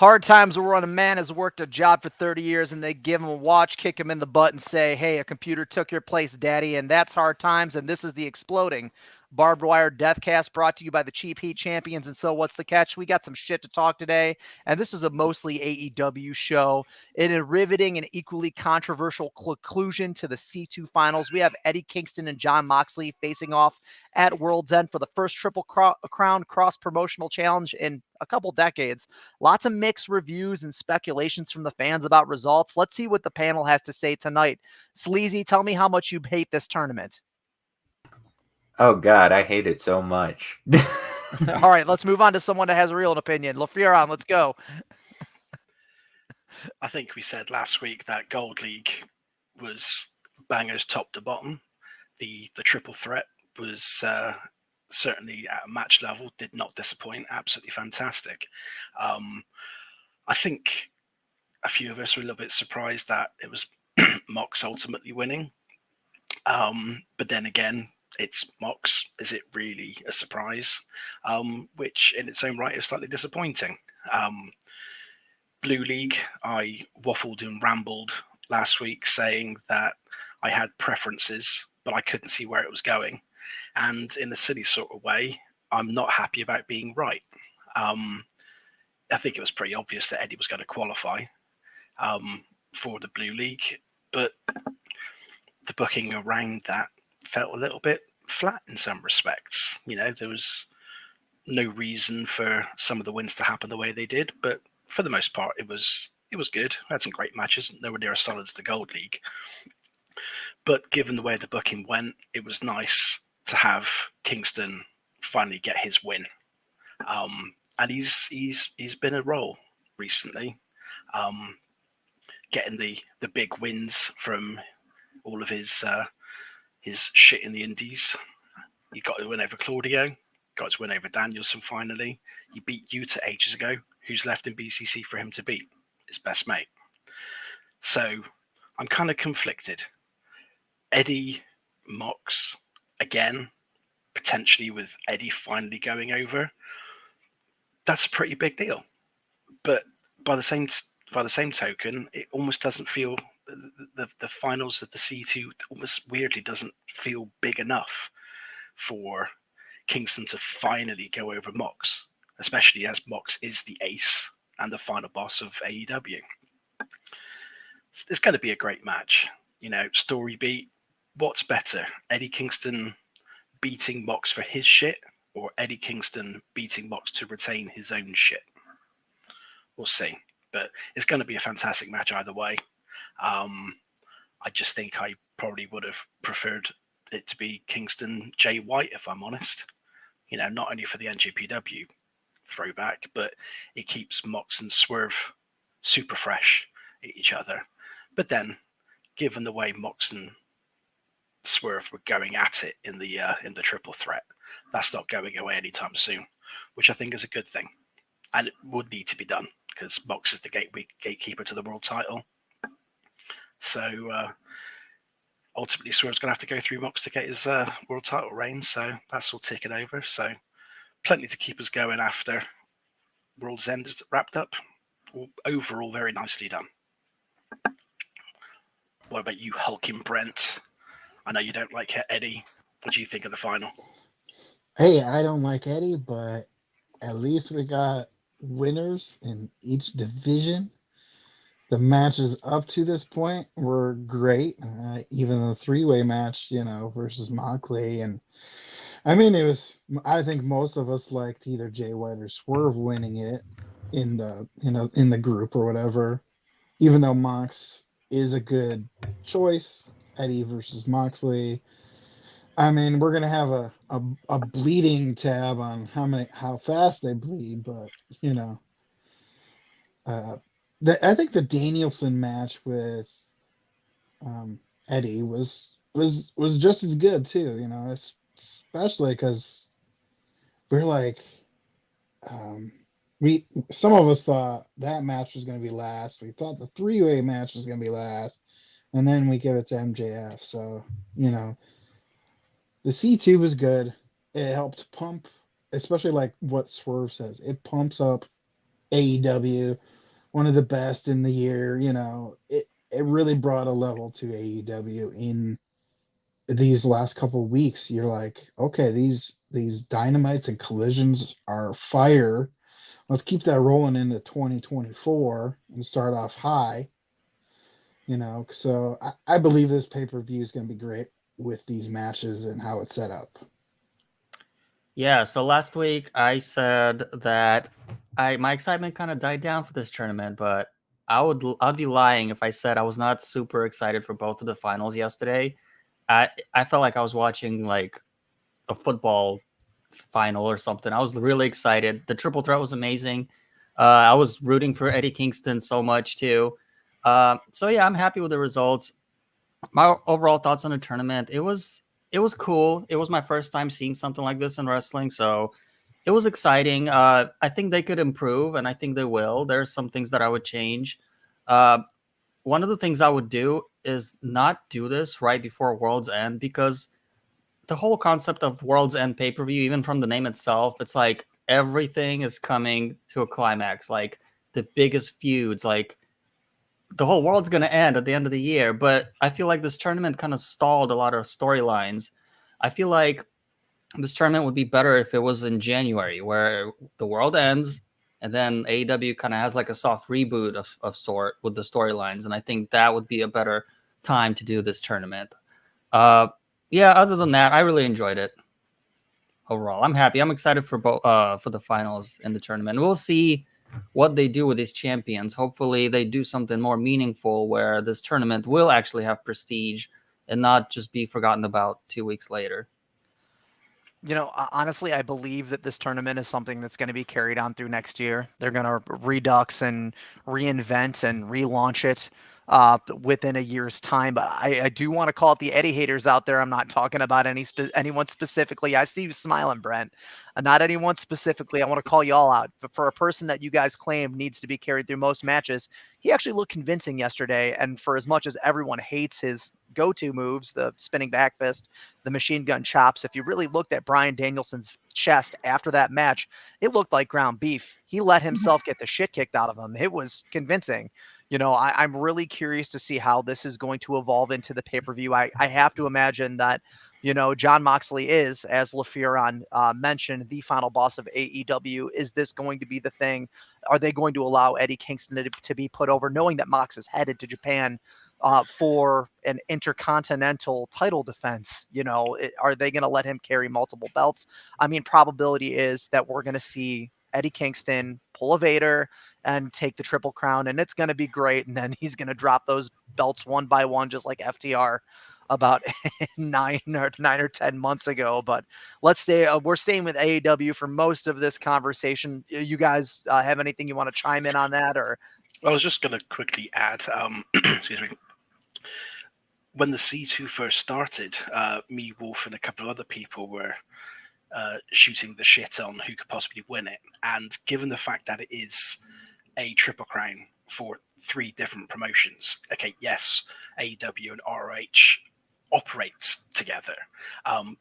Hard times are when a man has worked a job for 30 years and they give him a watch, kick him in the butt, and say, hey, a computer took your place, daddy. And that's hard times. And this is the exploding barbed wire deathcast brought to you by the Cheap Heat Champions. And so, what's the catch? We got some shit to talk today. And this is a mostly AEW show. In a riveting and equally controversial conclusion to the C2 finals, we have Eddie Kingston and Jon Moxley facing off at World's End for the first Triple Crown cross promotional challenge in a couple decades. Lots of mixed reviews and speculations from the fans about results. Let's see what the panel has to say tonight. Sleazy, tell me how much you hate this tournament. Oh God, I hate it so much. All right, let's move on to someone that has a real opinion. LaFuron, let's go. I think we said last week that Gold League was bangers top to bottom. The triple threat was certainly at a match level, did not disappoint. Absolutely fantastic. I think a few of us were a little bit surprised that it was Mox ultimately winning. But then again, it's Mox. Is it really a surprise? Which in its own right is slightly disappointing. Blue League, I waffled and rambled last week saying that I had preferences, but I couldn't see where it was going. And in a silly sort of way, I'm not happy about being right. I think it was pretty obvious that Eddie was going to qualify for the Blue League, but the booking around that felt a little bit flat in some respects. You know, there was no reason for some of the wins to happen the way they did, but for the most part, it was good. We had some great matches, nowhere near as solid as the Gold League. But given the way the booking went, it was nice to have Kingston finally get his win. And he's been a role recently, getting the big wins from all of his shit in the Indies. He got a win over Claudio, got his win over Danielson finally. He beat Yuta ages ago. Who's left in BCC for him to beat? His best mate. So I'm kind of conflicted. Eddie Mox again, potentially with Eddie finally going over. That's a pretty big deal. But by the same token, it almost doesn't feel the finals of the C2 almost weirdly doesn't feel big enough for Kingston to finally go over Mox, especially as Mox is the ace and the final boss of AEW. It's going to be a great match. You know, story beat. What's better, Eddie Kingston beating Mox for his shit, or Eddie Kingston beating Mox to retain his own shit? We'll see. But it's going to be a fantastic match either way. I just think I probably would have preferred it to be Kingston Jay White, if I'm honest. You know, not only for the NGPW throwback, but it keeps Mox and Swerve super fresh at each other. But then, given the way Mox and Swerve were going at it in the triple threat, that's not going away anytime soon, which I think is a good thing, and it would need to be done because Mox is the gatekeeper to the world title. So ultimately, Swerve's going to have to go through Mox to get his world title reign. So that's all ticking over. So plenty to keep us going after World's End is wrapped up. Overall, very nicely done. What about you, hulking Brent? I know you don't like Eddie. What do you think of the final? Hey, I don't like Eddie, but at least we got winners in each division. The matches up to this point were great. Even the three-way match, versus Moxley, and I mean, it was. I think most of us liked either Jay White or Swerve winning it in the group or whatever. Even though Mox is a good choice, Eddie versus Moxley. I mean, we're gonna have a bleeding tab on how fast they bleed, but you know, uh, I think the Danielson match with Eddie was just as good too. Especially because we're like, um, we some of us thought that match was gonna be last. We thought the three-way match was gonna be last, and then we give it to MJF. So you know, the C2 was good. It helped pump, especially like what Swerve says. It pumps up AEW, one of the best in the year. It really brought a level to AEW in these last couple of weeks. You're like, okay, these dynamites and collisions are fire. Let's keep that rolling into 2024 and start off high. So I believe this pay per view is going to be great with these matches and how it's set up. Yeah, so last week I said that my excitement kind of died down for this tournament, but I'd be lying if I said I was not super excited for both of the finals yesterday. I felt like I was watching like a football final or something. I was really excited. The triple threat was amazing. I was rooting for Eddie Kingston so much too. So yeah, I'm happy with the results. My overall thoughts on the tournament, it was cool. It was my first time seeing something like this in wrestling, so it was exciting. I think they could improve, and I think they will. There's some things that I would change. Uh, One of the things I would do is not do this right before World's End, because the whole concept of World's End pay-per-view, even from the name itself, it's like everything is coming to a climax, like the biggest feuds, like the whole world's going to end at the end of the year. But I feel like this tournament kind of stalled a lot of storylines. I feel like this tournament would be better if it was in January, where the world ends and then AEW kind of has like a soft reboot of sort with the storylines. And I think that would be a better time to do this tournament. Uh, yeah, other than that, I really enjoyed it overall. I'm happy. I'm excited for for the finals in the tournament. We'll see what they do with these champions. Hopefully, they do something more meaningful where this tournament will actually have prestige and not just be forgotten about 2 weeks later. Honestly, I believe that this tournament is something that's going to be carried on through next year. They're going to redux and reinvent and relaunch it within a year's time. But I do want to call it the Eddie haters out there. I'm not talking about anyone specifically. I see you smiling, Brent. Not anyone specifically. I want to call you all out. But for a person that you guys claim needs to be carried through most matches, he actually looked convincing yesterday. And for as much as everyone hates his go-to moves, the spinning back fist, the machine gun chops, if you really looked at Bryan Danielson's chest after that match, it looked like ground beef. He let himself get the shit kicked out of him. It was convincing. I'm really curious to see how this is going to evolve into the pay-per-view. I have to imagine that, John Moxley is, as LaFuron mentioned, the final boss of AEW. Is this going to be the thing? Are they going to allow Eddie Kingston to be put over, knowing that Mox is headed to Japan for an intercontinental title defense? Are they going to let him carry multiple belts? I mean, probability is that we're going to see Eddie Kingston pull a Vader and take the Triple Crown, and it's going to be great. And then he's going to drop those belts one by one, just like FTR about 9 or 10 months ago. But let's stay. We're staying with AEW for most of this conversation. You guys have anything you want to chime in on that, or? I was just going to quickly add, excuse me, when the C2 first started, me, Wolf, and a couple of other people were shooting the shit on who could possibly win it. And given the fact that it is a Triple Crown for 3 different promotions, okay, yes, AEW and ROH operate together,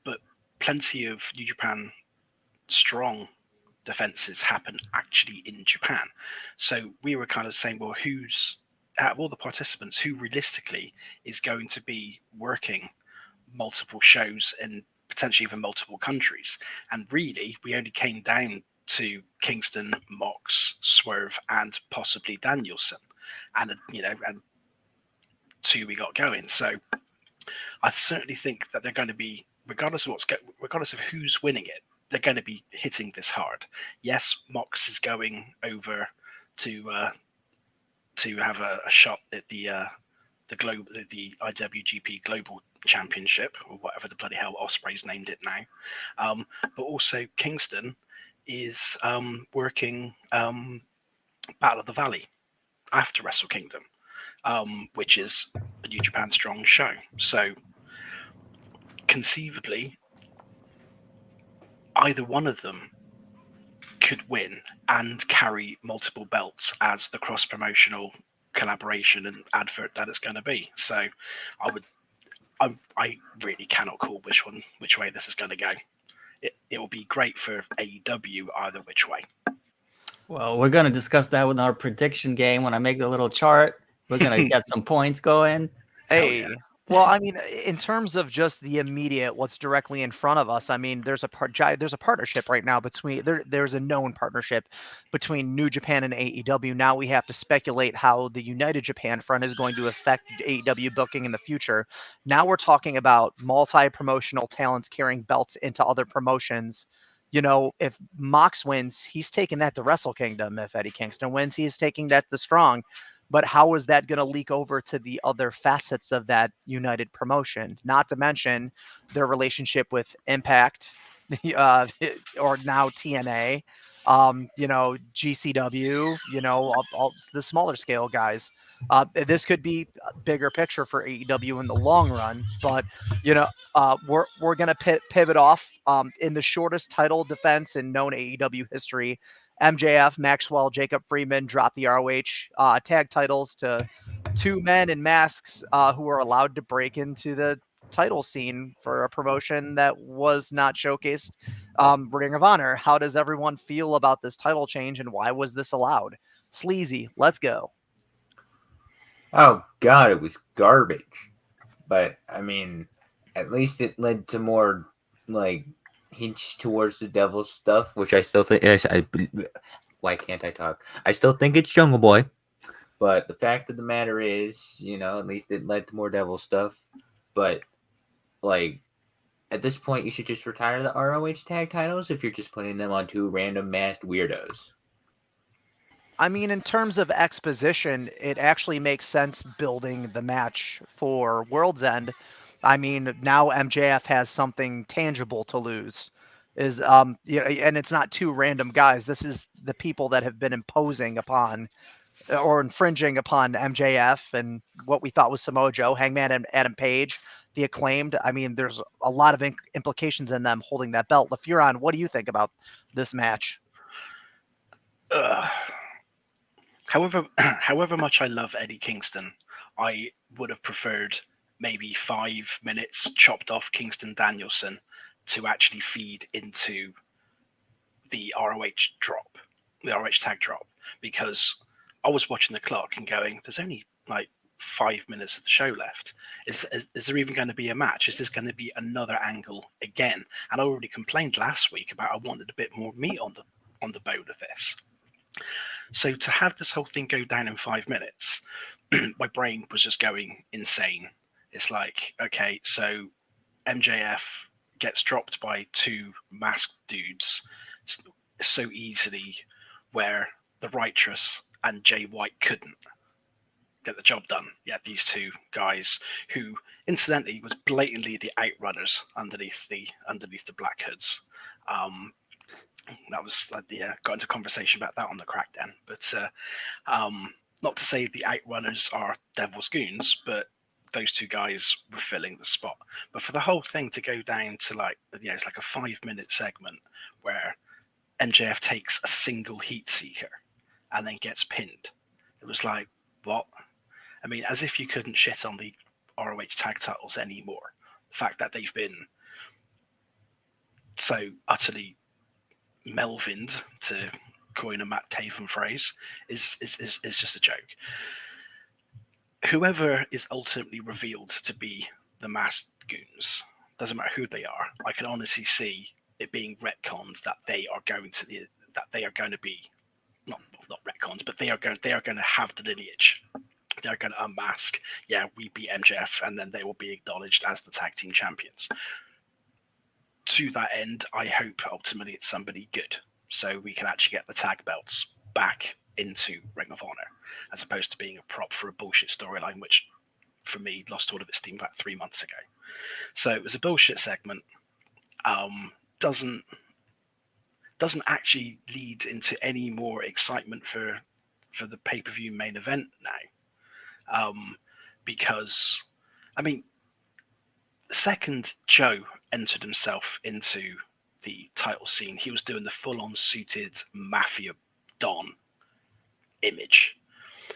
but plenty of New Japan strong defenses happen actually in Japan. So we were kind of saying, well, out of all the participants, who realistically is going to be working multiple shows in potentially even multiple countries? And really, we only came down to Kingston, Mox, Swerve, and possibly Danielson, and and 2 we got going. So I certainly think that they're going to be, regardless of who's winning it, they're going to be hitting this hard. Yes, Mox is going over to have a shot at the IWGP Global Championship, or whatever the bloody hell Osprey's named it now. But also Kingston is working Battle of the Valley after Wrestle Kingdom, which is a New Japan Strong show. So conceivably, either one of them could win and carry multiple belts as the cross-promotional collaboration and advert that it's going to be. So I really cannot call which way this is going to go. It will be great for AEW either which way. Well, we're gonna discuss that with our prediction game when I make the little chart. We're gonna get some points going. Hell yeah. Hey, well, I mean, in terms of just the immediate, what's directly in front of us, I mean, there's a partnership right now between there's a known partnership between New Japan and AEW. Now we have to speculate how the United Japan front is going to affect AEW booking in the future. Now we're talking about multi-promotional talents carrying belts into other promotions. You know, if Mox wins, he's taking that to Wrestle Kingdom. If Eddie Kingston wins, he's taking that to Strong. But how is that going to leak over to the other facets of that United promotion? Not to mention their relationship with Impact, uh, or now TNA, GCW, all the smaller scale guys. This could be a bigger picture for AEW in the long run, but we're gonna pivot off in the shortest title defense in known AEW history. MJF, Maxwell, Jacob Freeman dropped the ROH tag titles to two men in masks who were allowed to break into the title scene for a promotion that was not showcased. Ring of Honor. How does everyone feel about this title change and why was this allowed? Sleazy, let's go. Oh God, it was garbage. But I mean, at least it led to more like hints towards the devil stuff, which I still think. Why can't I talk? I still think it's Jungle Boy. But the fact of the matter is, at least it led to more devil stuff. But like at this point, you should just retire the ROH tag titles if you're just putting them on two random masked weirdos. I mean, in terms of exposition, it actually makes sense building the match for World's End. I mean, now MJF has something tangible to lose. And it's not two random guys. This is the people that have been imposing upon or infringing upon MJF and what we thought was Samoa Joe, Hangman and Adam Page, the Acclaimed. I mean, there's a lot of implications in them holding that belt. LaFuron, what do you think about this match? However much I love Eddie Kingston, I would have preferred maybe 5 minutes chopped off Kingston Danielson to actually feed into the ROH drop, the ROH tag drop, because I was watching the clock and going, there's only like 5 minutes of the show left. Is there even going to be a match? Is this going to be another angle again? And I already complained last week about I wanted a bit more meat on the bone of this. So to have this whole thing go down in 5 minutes, my brain was just going insane. It's like, okay, so MJF gets dropped by two masked dudes so easily, where the Righteous and Jay White couldn't get the job done. Yeah, these two guys who, incidentally, was blatantly the outrunners underneath the Black Hoods. That was got into conversation about that on the Crackdown. But not to say the outrunners are Devil's Goons, but those two guys were filling the spot. But for the whole thing to go down to it's like a 5 minute segment where MJF takes a single heat seeker and then gets pinned. It was like, what? I mean, as if you couldn't shit on the ROH tag titles anymore. The fact that they've been so utterly melvined, to coin a Matt Taven phrase, is just a joke. Whoever is ultimately revealed to be the masked goons, doesn't matter who they are, I can honestly see it being retcons that they are going to be not retcons, but they are going to have the lineage. They're going to unmask. Yeah, we beat MJF, and then they will be acknowledged as the tag team champions. To that end, I hope ultimately it's somebody good, so we can actually get the tag belts back into Ring of Honor, as opposed to being a prop for a bullshit storyline, which for me lost all of its steam about 3 months ago. So it was a bullshit segment. Doesn't actually lead into any more excitement for the pay-per-view main event now, because I mean, the second Joe entered himself into the title scene, he was doing the full-on suited mafia don image.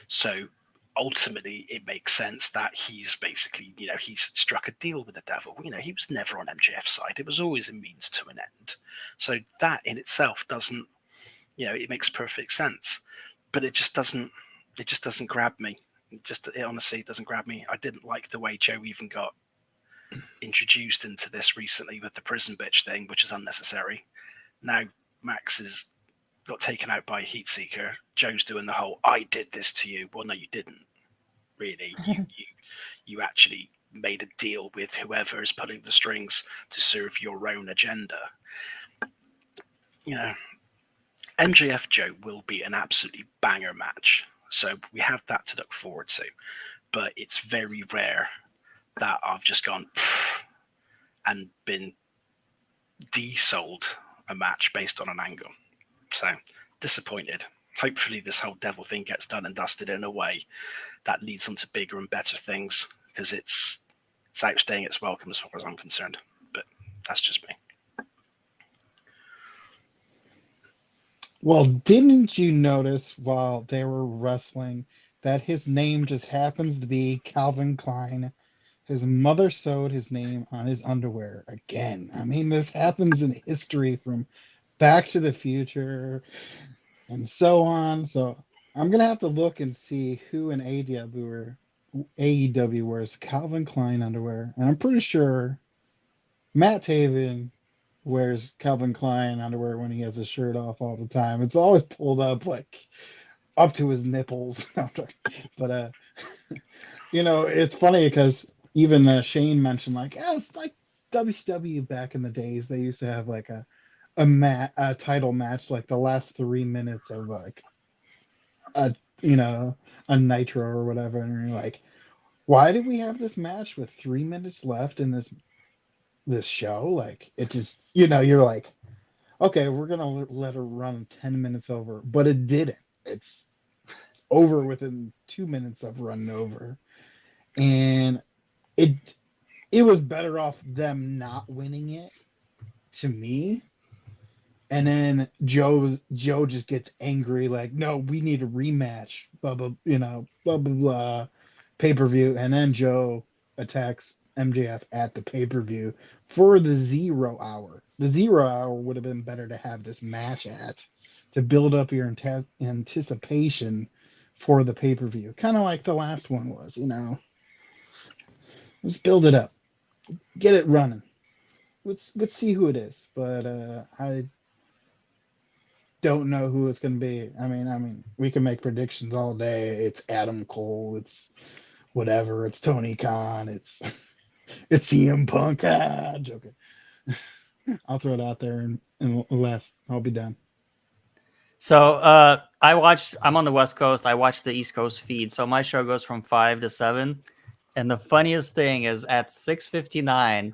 So ultimately, it makes sense that he's basically, he's struck a deal with the devil. He was never on MJF's side. It was always a means to an end. So that in itself doesn't it makes perfect sense, but it just doesn't grab me. It honestly doesn't grab me. I didn't like the way Joe even got introduced into this recently with the prison bitch thing, which is unnecessary. Now Max has got taken out by Heatseeker. Joe's doing the whole "I did this to you." Well, no, you didn't. Really, you actually made a deal with whoever is pulling the strings to serve your own agenda. MJF Joe will be an absolutely banger match, so we have that to look forward to. But it's very rare that I've just gone and been de-sold a match based on an angle. So disappointed. Hopefully this whole devil thing gets done and dusted in a way that leads on to bigger and better things, because it's outstaying its welcome as far as I'm concerned. But that's just me. Well, didn't you notice while they were wrestling that his name just happens to be Calvin Klein? His mother sewed his name on his underwear again. I mean, this happens in history from Back to the Future and so on. So I'm gonna have to look and see who in AEW wears Calvin Klein underwear, and I'm pretty sure Matt Taven wears Calvin Klein underwear when he has his shirt off all the time. It's always pulled up like up to his nipples. But it's funny because even Shane mentioned like, yeah, it's like WCW back in the days. They used to have like a title match like the last 3 minutes of like a a Nitro or whatever, and you're like, why did we have this match with 3 minutes left in this show? Like, it just you're like, okay, we're gonna let her run 10 minutes over, but it didn't. It's over within 2 minutes of running over, and it was better off them not winning it, to me. And then Joe just gets angry, like, no, we need a rematch, blah blah, blah blah blah, pay-per-view. And then Joe attacks MJF at the pay-per-view for the 0 hour. The 0 hour would have been better to have this match at, to build up your anticipation for the pay-per-view, kind of like the last one was. Let's build it up, get it running. Let's see who it is. But I don't know who it's going to be. I mean, we can make predictions all day. It's Adam Cole. It's whatever. It's Tony Khan. It's CM Punk. Joking. I'll throw it out there and last. I'll be done. So I'm on the West Coast. I watch the East Coast feed. So my show goes from 5 to 7. And the funniest thing is at 6:59,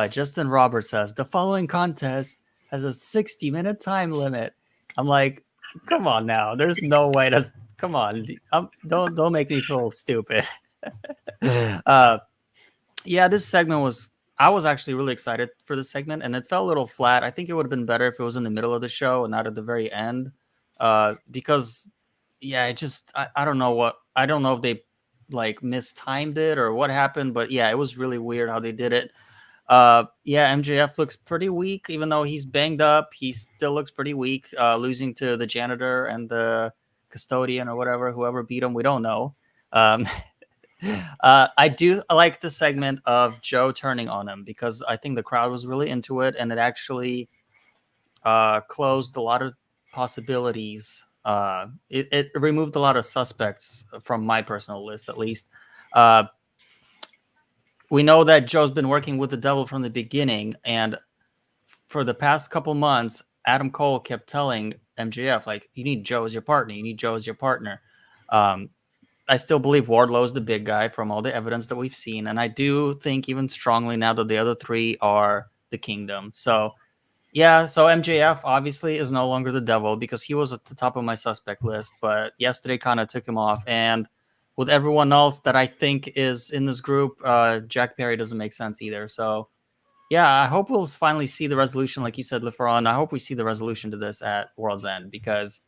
Justin Roberts says the following contest has a 60-minute time limit. I'm like, come on now. There's no way to. Come on. Don't make me feel stupid. Yeah, this segment was. I was actually really excited for this segment, and it felt a little flat. I think it would have been better if it was in the middle of the show and not at the very end. Because, yeah, it just I don't know if they like mistimed it or what happened, but yeah, it was really weird how they did it. Yeah, MJF looks pretty weak, even though he's banged up. He still looks pretty weak, losing to the janitor and the custodian or whoever beat him. We don't know. I do like the segment of Joe turning on him because I think the crowd was really into it, and it actually closed a lot of possibilities. It removed a lot of suspects from my personal list, at least. We know that Joe's been working with the devil from the beginning, and for the past couple months, Adam Cole kept telling MJF, like, you need Joe as your partner. You need Joe as your partner. I still believe Wardlow's the big guy from all the evidence that we've seen, and I do think even strongly now that the other three are the Kingdom. So, yeah, so MJF obviously is no longer the devil because he was at the top of my suspect list, but yesterday kind of took him off, and with everyone else that I think is in this group, Jack Perry doesn't make sense either. So, yeah, I hope we'll finally see the resolution, like you said, LeFron. I hope we see the resolution to this at World's End because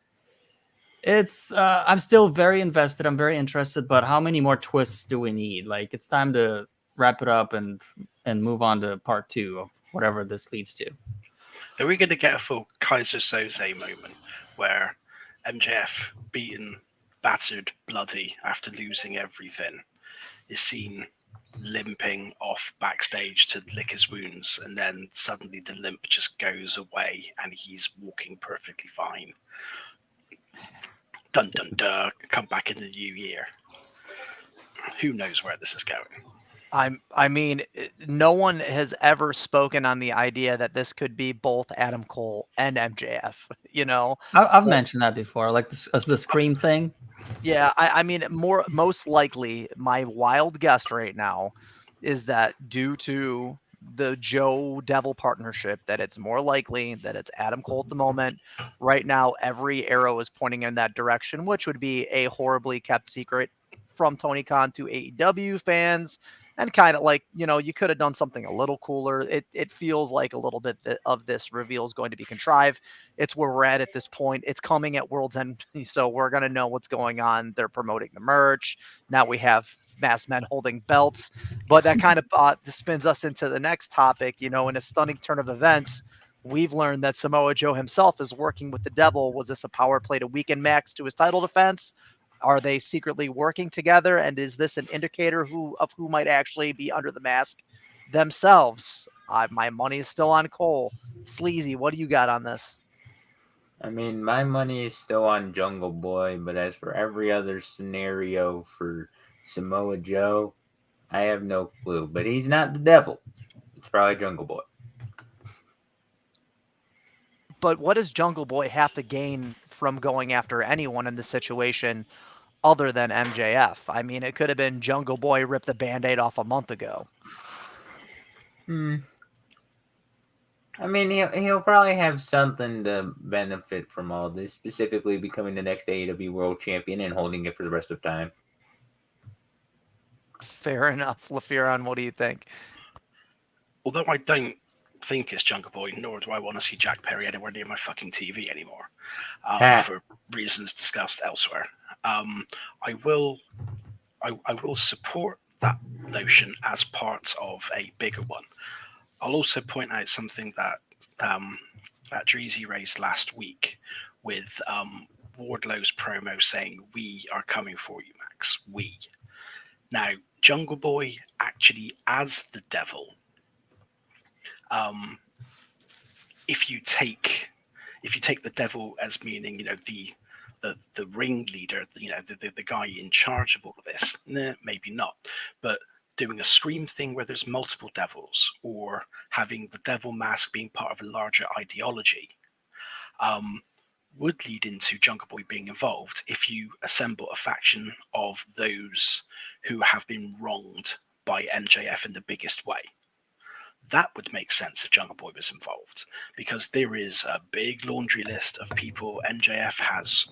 it's. I'm still very invested. I'm very interested, but how many more twists do we need? Like, it's time to wrap it up and move on to part 2 of whatever this leads to. Are we going to get a full Kaiser Soze moment where MJF, beaten, battered, bloody after losing everything, is seen limping off backstage to lick his wounds, and then suddenly the limp just goes away and he's walking perfectly fine. Dun dun dun, come back in the new year. Who knows where this is going? I mean, no one has ever spoken on the idea that this could be both Adam Cole and MJF. You know, I've Like, mentioned that before, like the Scream thing. yeah, I mean, most likely, my wild guess right now is that due to the Joe Devil partnership, that it's more likely that it's Adam Cole at the moment. Right now, every arrow is pointing in that direction, which would be a horribly kept secret from Tony Khan to AEW fans. And kind of like, you could have done something a little cooler. It feels like a little bit of this reveal is going to be contrived. It's where we're at this point. It's coming at World's End, so we're gonna know what's going on. They're promoting the merch. Now we have masked men holding belts, but that kind of spins us into the next topic. In a stunning turn of events, we've learned that Samoa Joe himself is working with the Devil. Was this a power play to weaken Max to his title defense? Are they secretly working together? And is this an indicator of who might actually be under the mask themselves? My money is still on Cole. Sleazy, what do you got on this? I mean, my money is still on Jungle Boy, but as for every other scenario for Samoa Joe, I have no clue. But he's not the devil. It's probably Jungle Boy. But what does Jungle Boy have to gain from going after anyone in this situation other than MJF? I mean, it could have been Jungle Boy ripped the Band-Aid off a month ago. I mean, he'll probably have something to benefit from all this, specifically becoming the next AEW World Champion and holding it for the rest of time. Fair enough. LaFearon, what do you think? Although I don't think it's Jungle Boy, nor do I want to see Jack Perry anywhere near my fucking TV anymore, for reasons discussed elsewhere. I will support that notion as part of a bigger one. I'll also point out something that that Dreezy raised last week with Wardlow's promo saying, "We are coming for you, Max. We." Now, Jungle Boy actually as the devil. If you take the devil as meaning, the ringleader, the guy in charge of all of this, maybe not. But doing a Scream thing where there's multiple devils, or having the devil mask being part of a larger ideology, would lead into Jungle Boy being involved if you assemble a faction of those who have been wronged by MJF in the biggest way. That would make sense if Jungle Boy was involved, because there is a big laundry list of people MJF has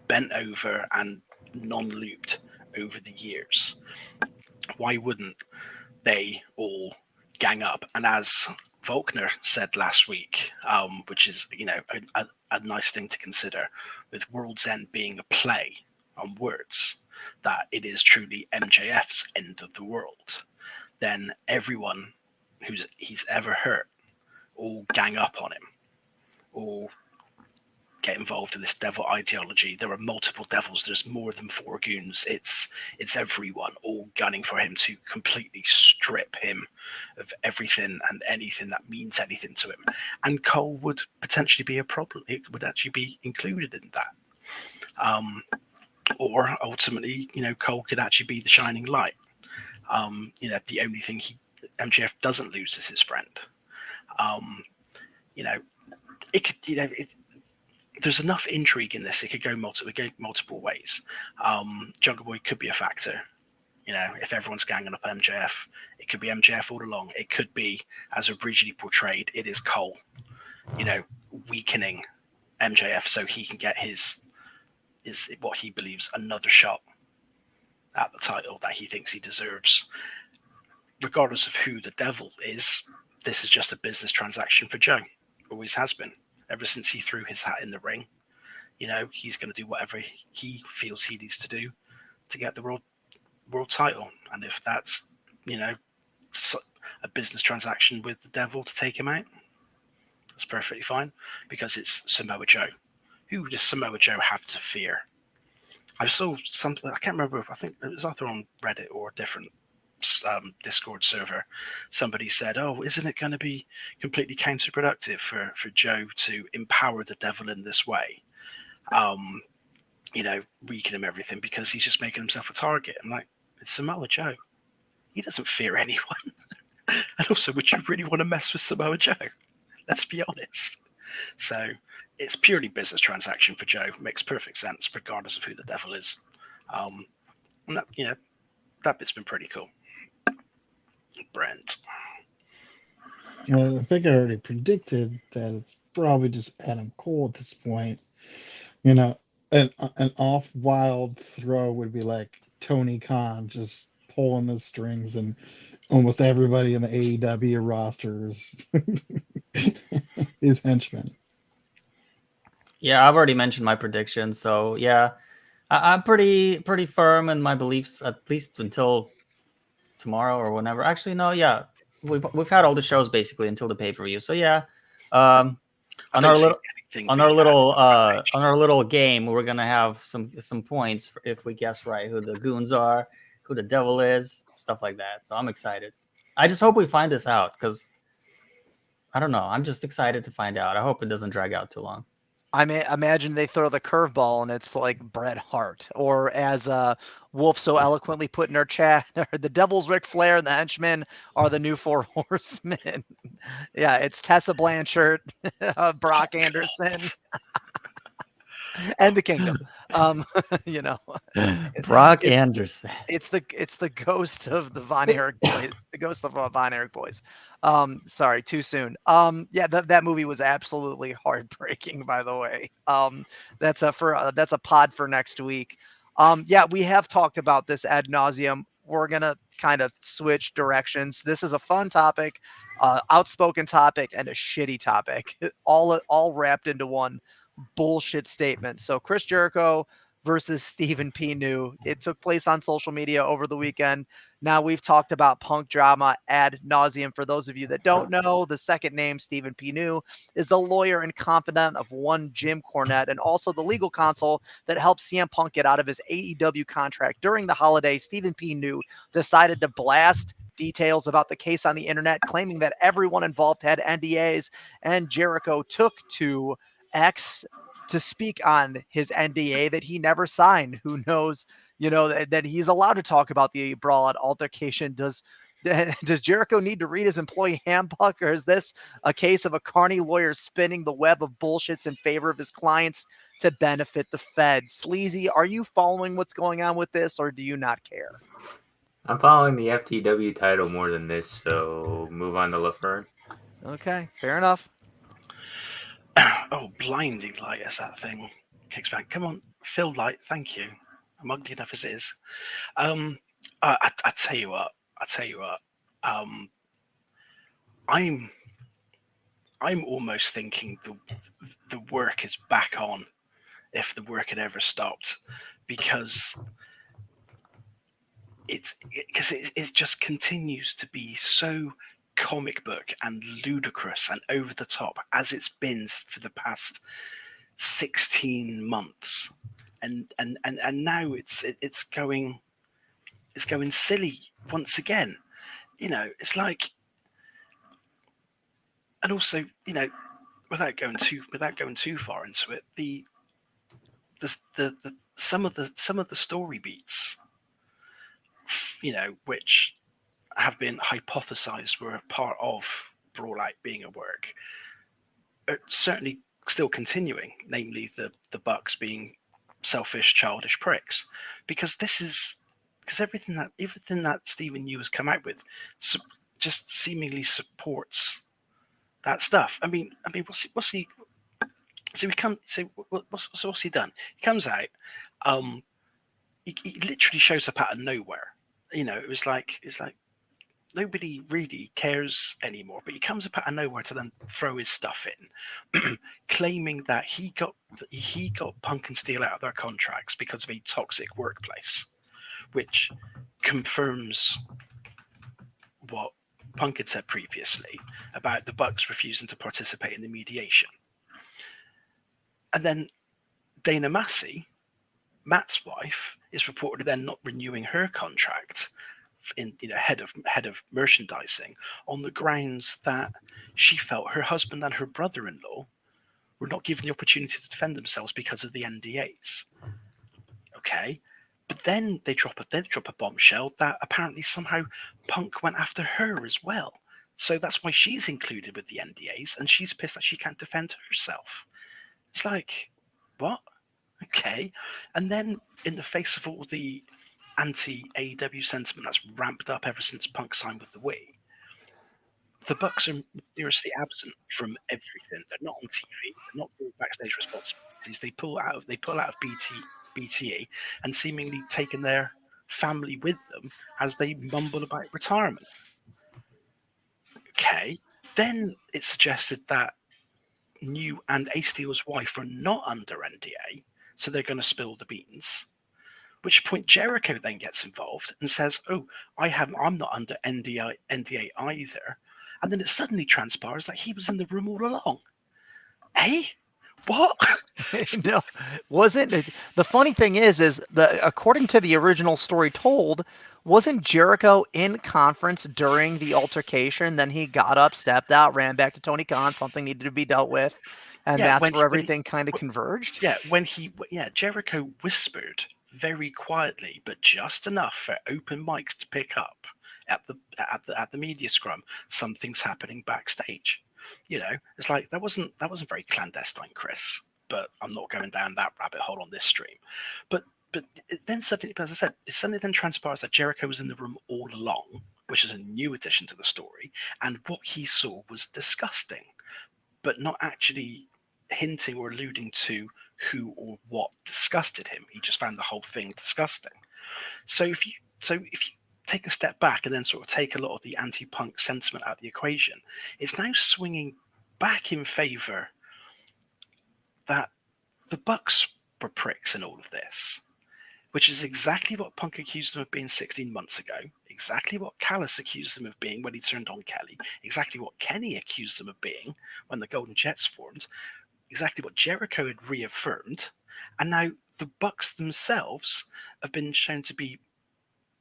bent over and non-looped over the years. Why wouldn't they all gang up? And as Volkner said last week, which is a nice thing to consider, with World's End being a play on words, that it is truly MJF's end of the world, then everyone he's ever hurt all gang up on him, or get involved in this devil ideology. There are multiple devils. There's more than 4 goons. It's everyone all gunning for him to completely strip him of everything and anything that means anything to him. And Cole would potentially be a problem. It would actually be included in that. Or ultimately, Cole could actually be the shining light. The only thing MJF doesn't lose is his friend. It could, there's enough intrigue in this. It could go multiple ways. Jungle Boy could be a factor. If everyone's ganging up MJF, it could be MJF all along. It could be, as originally portrayed, it is Cole, weakening MJF so he can get his what he believes another shot at the title that he thinks he deserves. Regardless of who the devil is, this is just a business transaction for Joe. Always has been. Ever since he threw his hat in the ring, he's going to do whatever he feels he needs to do to get the world title. And if that's, a business transaction with the devil to take him out, that's perfectly fine, because it's Samoa Joe. Who does Samoa Joe have to fear? I saw something, I can't remember, I think it was either on Reddit or a different Discord server. Somebody said, oh, isn't it going to be completely counterproductive for Joe to empower the devil in this way? Weaken him everything because he's just making himself a target. I'm like, it's Samoa Joe. He doesn't fear anyone. And also, would you really want to mess with Samoa Joe? Let's be honest. So it's purely business transaction for Joe. Makes perfect sense, regardless of who the devil is. And that bit's been pretty cool. Brent. Well, I think I already predicted that it's probably just Adam Cole at this point. You know, an off wild throw would be like Tony Khan just pulling the strings, and almost everybody in the AEW roster is henchmen. Yeah, I've already mentioned my prediction, so yeah, I'm pretty firm in my beliefs, at least until tomorrow or whenever. Actually, no, yeah, we've had all the shows basically until the pay-per-view. So yeah, on our little game, we're gonna have some points if we guess right who the goons are, who the devil is, stuff like that. So I'm excited. I just hope we find this out because I don't know. I'm just excited to find out. I hope it doesn't drag out too long. I may imagine they throw the curveball and it's like Bret Hart, or as Wolf so eloquently put in our chat, the Devil's Ric Flair and the Henchmen are the new Four Horsemen. Yeah, it's Tessa Blanchard, Brock Anderson, and the Kingdom. Brock it's, Anderson. It's the ghost of the Von Erich boys. The ghost of Von Erich boys. Sorry, too soon. Yeah, that movie was absolutely heartbreaking. By the way, that's a pod for next week. Yeah, we have talked about this ad nauseum. We're gonna kind of switch directions. This is a fun topic, outspoken topic, and a shitty topic, all wrapped into one bullshit statement. So Chris Jericho versus Stephen P. New. It took place on social media over the weekend. Now we've talked about Punk drama ad nauseum. For those of you that don't know, the second name, Stephen P. New, is the lawyer and confidant of one Jim Cornette and also the legal counsel that helped CM Punk get out of his AEW contract. During the holiday, Stephen P. New decided to blast details about the case on the internet, claiming that everyone involved had NDAs, and Jericho took to X to speak on his NDA that he never signed. Who knows, that he's allowed to talk about the brawl altercation. Does Jericho need to read his employee handbook, or is this a case of a carny lawyer spinning the web of bullshits in favor of his clients to benefit the Fed? Sleazy, are you following what's going on with this, or do you not care? I'm following the FTW title more than this, so move on to LaFern. Okay, fair enough. Oh, blinding light as that thing kicks back. Come on, Phil Light, thank you. I'm ugly enough as it is. I tell you what. I'm almost thinking the work is back on, if the work had ever stopped, because it just continues to be so comic book and ludicrous and over the top as it's been for the past 16 months, and now it's going silly once again. It's like, and also, without going too far into it, the some of the story beats, which have been hypothesized were a part of Brawl Out being at work, are certainly still continuing, namely the Bucks being selfish, childish pricks, because everything that Stephen New has come out with just seemingly supports that stuff. I mean, what's he? So what's he done? He comes out, he literally shows up out of nowhere. It's like nobody really cares anymore, but he comes up out of nowhere to then throw his stuff in, claiming that he got Punk and Steel out of their contracts because of a toxic workplace, which confirms what Punk had said previously about the Bucks refusing to participate in the mediation. And then Dana Massey, Matt's wife, is reportedly then not renewing her contract in head of merchandising on the grounds that she felt her husband and her brother-in-law were not given the opportunity to defend themselves because of the NDAs. Okay, but then they drop a bombshell that apparently somehow Punk went after her as well. So that's why she's included with the NDAs, and she's pissed that she can't defend herself. It's like, what? Okay. And then, in the face of all the anti-AEW sentiment that's ramped up ever since Punk signed with the Wii, the Bucks are mysteriously absent from everything. They're not on TV. They're not doing backstage responsibilities. They pull out of BTE and seemingly taking their family with them as they mumble about retirement. Okay. Then it's suggested that New and Ace Steel's wife are not under NDA, so they're going to spill the beans. Which point Jerhico then gets involved and says, "Oh, I'm not under NDA either." And then it suddenly transpires that he was in the room all along. Hey, what? No, wasn't the funny thing is the according to the original story told, wasn't Jerhico in conference during the altercation? Then he got up, stepped out, ran back to Tony Khan. Something needed to be dealt with, and Yeah, that's where everything kind of converged. Yeah, Jerhico whispered very quietly, but just enough for open mics to pick up at the media scrum. Something's happening backstage. It's like that wasn't very clandestine, Chris. But I'm not going down that rabbit hole on this stream. But then suddenly, as I said, it suddenly then transpires that Jerhico was in the room all along, which is a new addition to the story, and what he saw was disgusting, but not actually hinting or alluding to who or what disgusted him. He just found the whole thing disgusting. So if you take a step back and then sort of take a lot of the anti-Punk sentiment out of the equation, it's now swinging back in favor that the Bucks were pricks in all of this, which is exactly what Punk accused them of being 16 months ago, exactly what Callis accused them of being when he turned on Kelly, exactly what Kenny accused them of being when the Golden Jets formed, exactly what Jerhico had reaffirmed, and now the Bucks themselves have been shown to be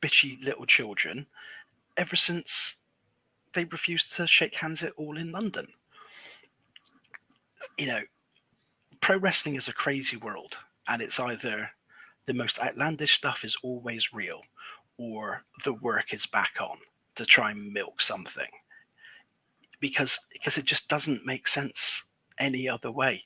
bitchy little children ever since they refused to shake hands at All in London. Pro wrestling is a crazy world, and it's either the most outlandish stuff is always real, or the work is back on to try and milk something. Because it just doesn't make sense any other way.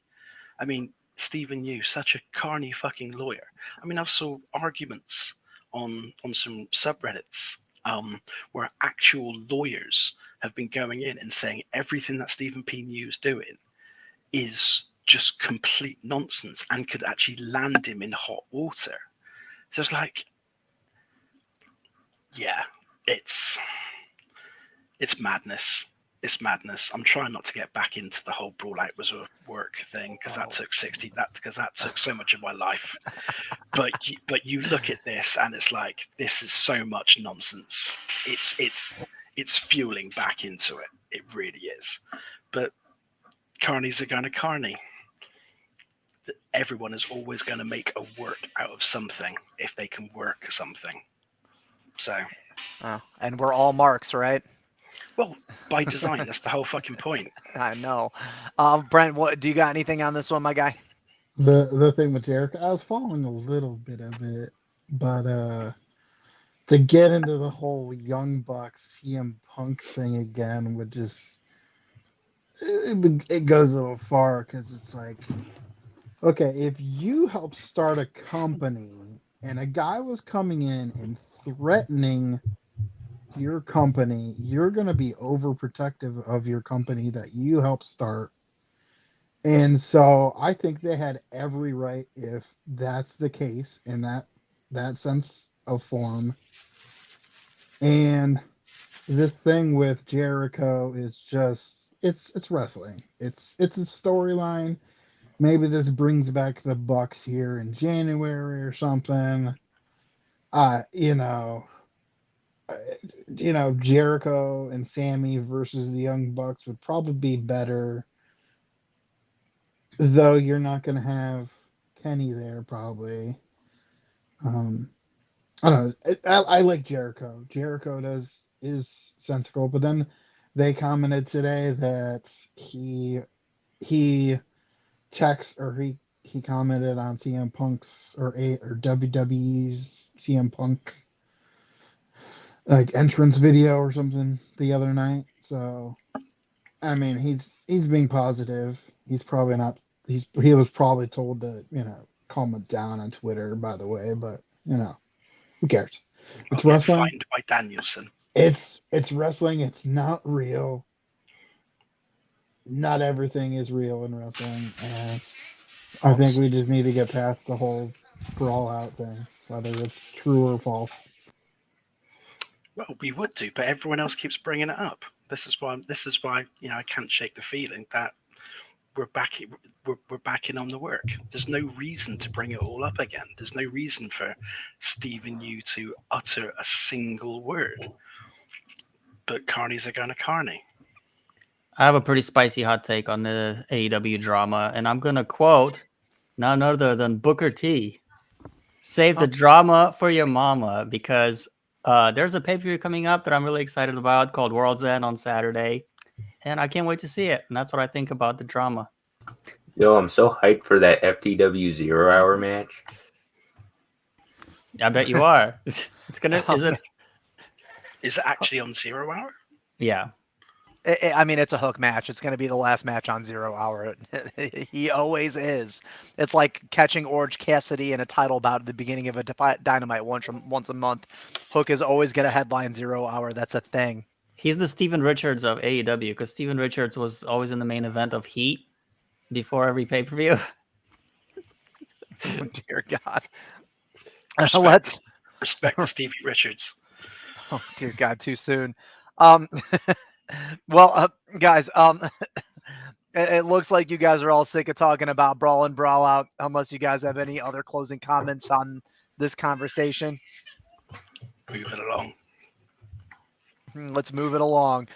I mean, Stephen Yu, such a carny fucking lawyer. I mean, I've saw arguments on some subreddits where actual lawyers have been going in and saying everything that Stephen P. Yu is doing is just complete nonsense and could actually land him in hot water. So it's like, yeah, it's madness. It's madness. I'm trying not to get back into the whole Brawl Out was a work thing because that took so much of my life. But you look at this and it's like, this is so much nonsense. It's fueling back into it. It really is. But carnies are going to carny. Everyone is always going to make a work out of something if they can work something. So, and we're all marks, right? Well, by design, that's the whole fucking point. I know. Brent, what do you got? Anything on this one, my guy? The thing with Jerhico, I was following a little bit of it, but to get into the whole Young Bucks CM Punk thing again would just it goes a little far because it's like, okay, if you help start a company and a guy was coming in and threatening your company, you're going to be overprotective of your company that you helped start. And so I think they had every right, if that's the case, in that sense of form. And this thing with Jerhico is just it's wrestling. It's a storyline. Maybe this brings back the Bucks here in January or something. Jerhico and Sammy versus the Young Bucks would probably be better. Though you're not going to have Kenny there probably. I don't know. I like Jericho. Jericho is sensical, but then they commented today that he text or he commented on CM Punk's or WWE's CM Punk like entrance video or something the other night. So I mean, he's being positive. He's probably not. He was probably told to calm it down on Twitter. By the way, but who cares? I'll It's get wrestling. fined by Danielson. It's wrestling. It's not real. Not everything is real in wrestling, and I think we just need to get past the whole brawl out thing, whether it's true or false. Well, we would do, but everyone else keeps bringing it up. This is why. I can't shake the feeling that we're back. We're backing on the work. There's no reason to bring it all up again. There's no reason for Stephen Yu to utter a single word. But carnies are going to carny. I have a pretty spicy hot take on the AEW drama, and I'm gonna quote none other than Booker T. Save the drama for your mama, because there's a pay-per-view coming up that I'm really excited about called World's End on Saturday, and I can't wait to see it. And that's what I think about the drama. Yo, I'm so hyped for that FTW 0 Hour match. I bet you are. It's gonna. Is it? Is it actually on 0 Hour? Yeah. I mean, it's a hook match. It's going to be the last match on 0 Hour. He always is. It's like catching Orange Cassidy in a title bout at the beginning of a Dynamite once a month. Hook is always going to headline 0 Hour. That's a thing. He's the Steven Richards of AEW, because Steven Richards was always in the main event of Heat before every pay-per-view. Oh, dear God. Respect to Stevie Richards. Oh, dear God, too soon. Well, guys, it looks like you guys are all sick of talking about Brawl and Brawl Out, unless you guys have any other closing comments on this conversation. Move it along. Let's move it along.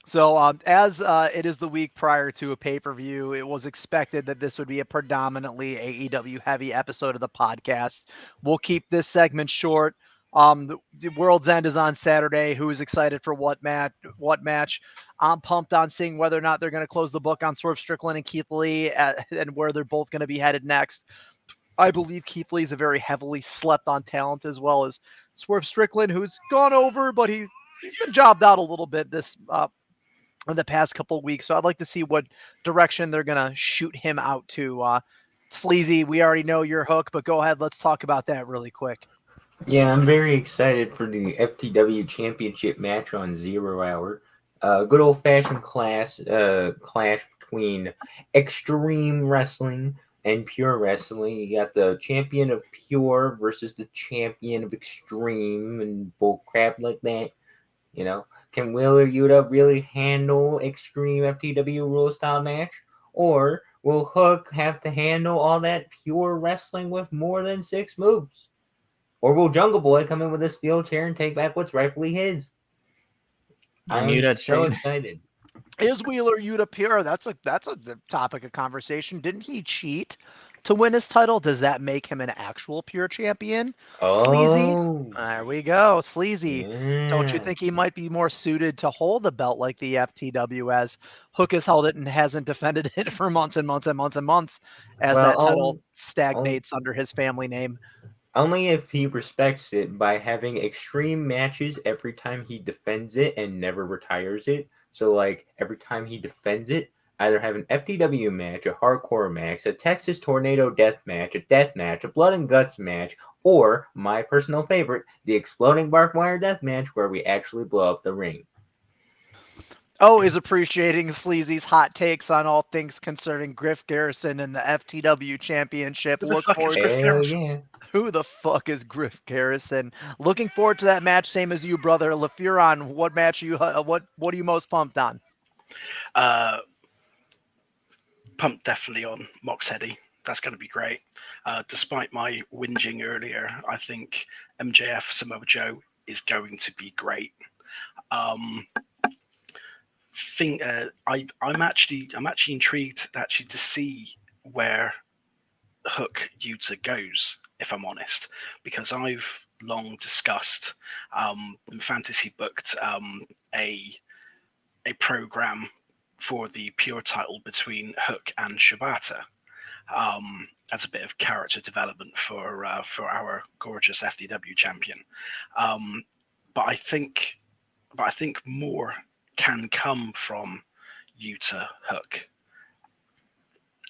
So as it is the week prior to a pay-per-view, it was expected that this would be a predominantly AEW heavy episode of the podcast. We'll keep this segment short. The World's End is on Saturday. Who's excited for what match? I'm pumped on seeing whether or not they're going to close the book on Swerve Strickland and Keith Lee and where they're both going to be headed next. I believe Keith Lee is a very heavily slept on talent, as well as Swerve Strickland, who's gone over, but he's been jobbed out a little bit this in the past couple of weeks. So I'd like to see what direction they're going to shoot him out to. Sleazy, we already know your hook, but go ahead. Let's talk about that really quick. Yeah, I'm very excited for the FTW Championship match on 0 Hour. Good old-fashioned clash between Extreme Wrestling and Pure Wrestling. You got the champion of Pure versus the champion of Extreme and bull crap like that. Can Wheeler Yuta really handle Extreme FTW rule style match? Or will Hook have to handle all that Pure Wrestling with more than 6 moves? Or will Jungle Boy come in with a steel chair and take back what's rightfully his? I'm so excited. Is Wheeler Yuta pure? That's a topic of conversation. Didn't he cheat to win his title? Does that make him an actual pure champion? Sleazy. There we go. Sleazy. Yeah. Don't you think he might be more suited to hold the belt like the FTW, as Hook has held it and hasn't defended it for months and months and months and months, as that title stagnates under his family name? Only if he respects it by having extreme matches every time he defends it and never retires it. So, like, every time he defends it, either have an FTW match, a hardcore match, a Texas Tornado death match, a death match, a blood and guts match, or, my personal favorite, the exploding barbed wire death match where we actually blow up the ring. Always appreciating Sleazy's hot takes on all things concerning Griff Garrison and the FTW Championship. Who the fuck is Griff Garrison? Yeah. Who the fuck is Griff Garrison? Looking forward to that match, same as you, brother. LaFuron, what match are you? What are you most pumped on? Pumped definitely on Mox Eddie. That's going to be great. Despite my whinging earlier, I think MJF Samoa Joe is going to be great. I'm actually intrigued to see where Hook Yuta goes, if I'm honest, because I've long discussed and fantasy booked a program for the pure title between Hook and Shibata, as a bit of character development for our gorgeous FDW champion. But I think more can come from Yuta Hook,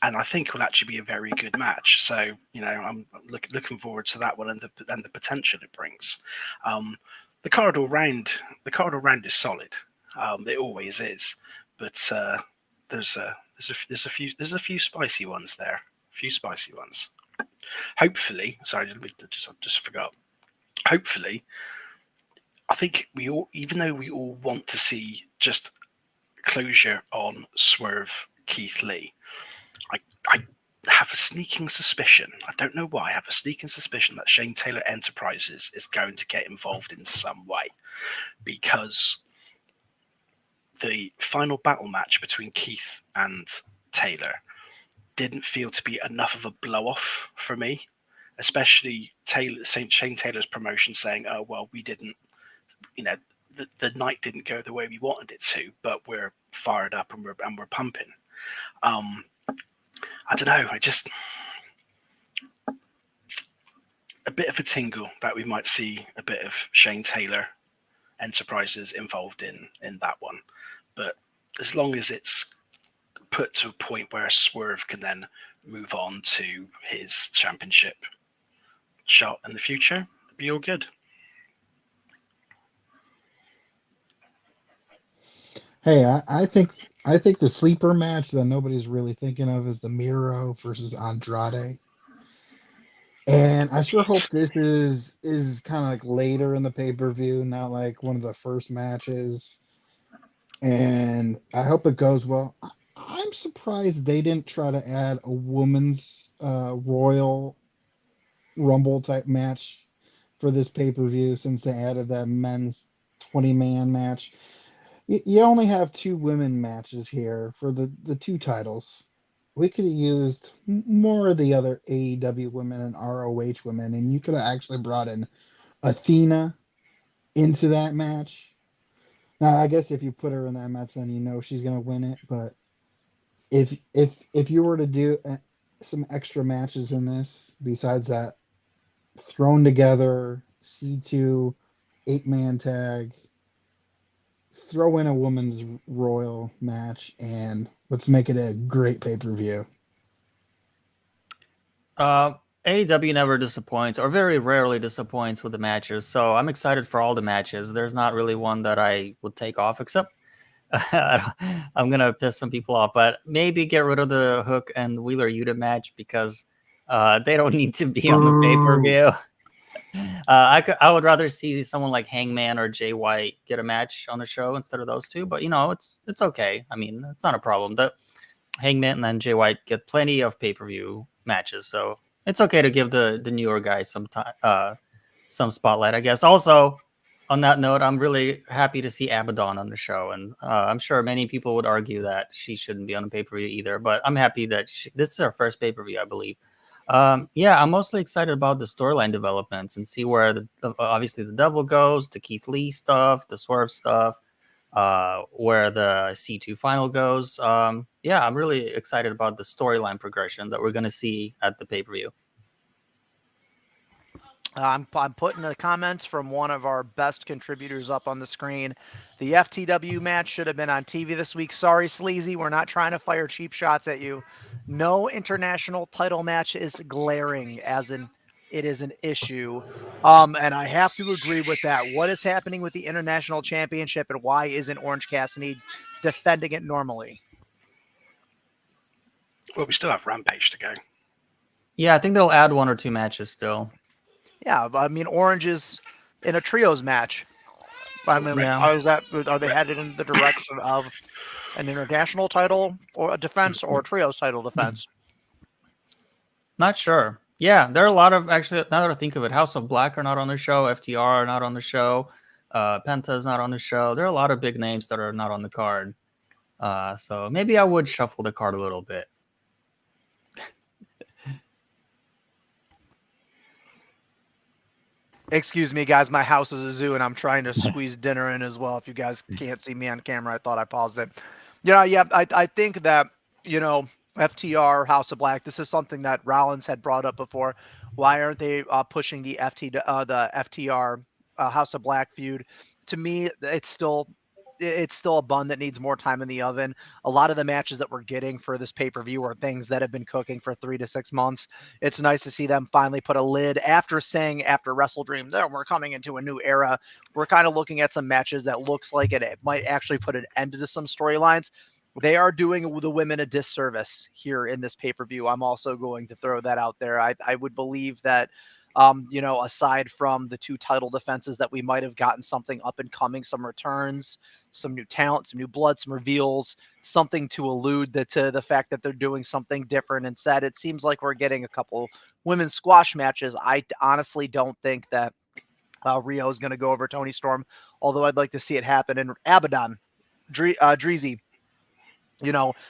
and I think it will actually be a very good match. So I'm looking forward to that one and the potential it brings. The card all round is solid. It always is, but there's a few spicy ones there. A few spicy ones. Hopefully, sorry, I just forgot. Hopefully, I think we all, even though we all want to see just closure on Swerve Keith Lee, I have a sneaking suspicion. I don't know why. I have a sneaking suspicion that Shane Taylor Enterprises is going to get involved in some way, because the final battle match between Keith and Taylor didn't feel to be enough of a blow off for me, especially Shane Taylor's promotion saying, "Oh well, we didn't, the night didn't go the way we wanted it to, but we're fired up and we're pumping." I don't know. I just a bit of a tingle that we might see a bit of Shane Taylor Enterprises involved in that one, but as long as it's put to a point where Swerve can then move on to his championship shot in the future, it'd be all good. Hey, I think the sleeper match that nobody's really thinking of is the Miro versus Andrade. And I sure hope this is kind of like later in the pay-per-view, not like one of the first matches. And I hope it goes well. I'm surprised they didn't try to add a women's Royal Rumble type match for this pay-per-view, since they added that men's 20-man match. You only have 2 women matches here for the 2 titles. We could have used more of the other AEW women and ROH women, and you could have actually brought in Athena into that match. Now, I guess if you put her in that match, then she's gonna win it. But if you were to do some extra matches in this, besides that thrown together C2 8-man tag, throw in a women's royal match, and let's make it a great pay-per-view. AEW never disappoints, or very rarely disappoints with the matches, so I'm excited for all the matches. There's not really one that I would take off, except I'm gonna piss some people off, but maybe get rid of the Hook and Wheeler Yuta match, because they don't need to be on the pay-per-view. I would rather see someone like Hangman or Jay White get a match on the show instead of those two, but it's okay. I mean, it's not a problem. The Hangman and then Jay White get plenty of pay-per-view matches, so it's okay to give the newer guys some spotlight, I guess. Also, on that note, I'm really happy to see Abaddon on the show, and I'm sure many people would argue that she shouldn't be on the pay-per-view either, but I'm happy that this is her first pay-per-view, I believe. Yeah, I'm mostly excited about the storyline developments and see where obviously the Devil goes, the Keith Lee stuff, the Swerve stuff, where the C2 final goes. Yeah, I'm really excited about the storyline progression that we're going to see at the pay-per-view. I'm putting the comments from one of our best contributors up on the screen. The FTW match should have been on TV this week. Sorry, Sleazy, we're not trying to fire cheap shots at you. No international title match is glaring, as in it is an issue. And I have to agree with that. What is happening with the international championship, and why isn't Orange Cassidy defending it normally? Well, we still have Rampage to go. Yeah, I think they'll add 1 or 2 matches still. Yeah, I mean, Orange is in a trios match. I mean, Yeah. are they headed in the direction of an international title or a defense, or a trios title defense? Not sure. Yeah, there are a lot of, actually, now that I think of it, House of Black are not on the show, FTR are not on the show, Penta is not on the show. There are a lot of big names that are not on the card. So maybe I would shuffle the card a little bit. Excuse me, guys. My house is a zoo, and I'm trying to squeeze dinner in as well. If you guys can't see me on camera, I thought I paused it. Yeah. I think that FTR House of Black. This is something that Rollins had brought up before. Why aren't they pushing the the FTR House of Black feud? To me, it's still a bun that needs more time in the oven. A lot of the matches that we're getting for this pay-per-view are things that have been cooking for 3 to 6 months. It's nice to see them finally put a lid after saying after Wrestle Dream, there we're coming into a new era. We're kind of looking at some matches that looks like it might actually put an end to some storylines. They are doing the women a disservice here in this pay-per-view. I'm also going to throw that out there. I would believe that aside from the 2 title defenses, that we might have gotten something up and coming, some returns, some new talent, some new blood, some reveals, something to allude to the fact that they're doing something different. Instead, it seems like we're getting a couple women's squash matches. I honestly don't think that Rio is going to go over Tony Storm, although I'd like to see it happen. And Abaddon, Dreezy,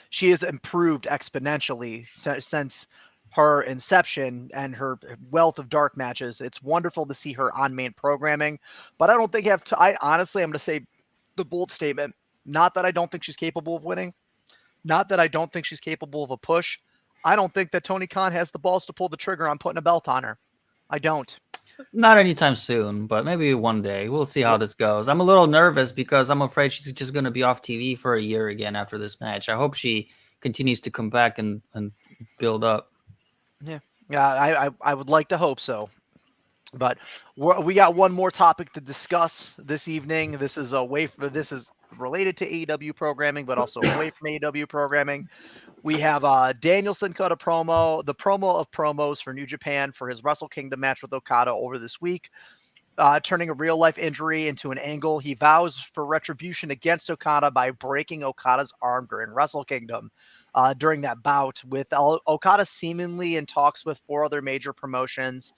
she has improved exponentially since her inception and her wealth of dark matches. It's wonderful to see her on main programming, but I don't think I honestly, I'm going to say the bold statement, not that I don't think she's capable of winning, not that I don't think she's capable of a push. I don't think that Tony Khan has the balls to pull the trigger on putting a belt on her. I don't. Not anytime soon, but maybe one day. We'll see how this goes. I'm a little nervous because I'm afraid she's just going to be off TV for a year again after this match. I hope she continues to come back and build up. Yeah, I would like to hope so. But we got one more topic to discuss this evening. This is related to AEW programming, but also away from AEW programming. We have Danielson cut a promo, the promo of promos for New Japan for his Wrestle Kingdom match with Okada over this week, turning a real life injury into an angle. He vows for retribution against Okada by breaking Okada's arm during Wrestle Kingdom. During that bout, with Okada seemingly in talks with 4 other major promotions.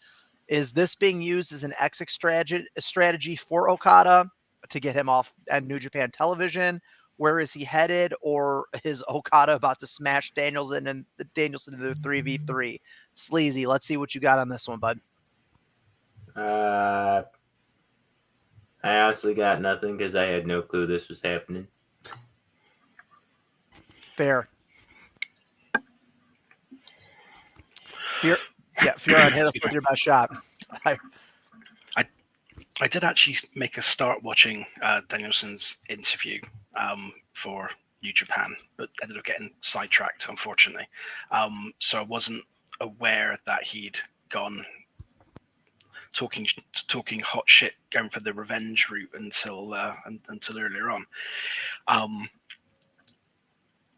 Is this being used as an exit strategy for Okada to get him off at New Japan Television? Where is he headed? Or is Okada about to smash Danielson into the 3v3? Sleazy, let's see what you got on this one, bud. I honestly got nothing because I had no clue this was happening. Fair. Fioran, hit us with your best shot. I did actually make a start watching Danielson's interview for New Japan, but ended up getting sidetracked, unfortunately. So I wasn't aware that he'd gone talking hot shit, going for the revenge route until earlier on.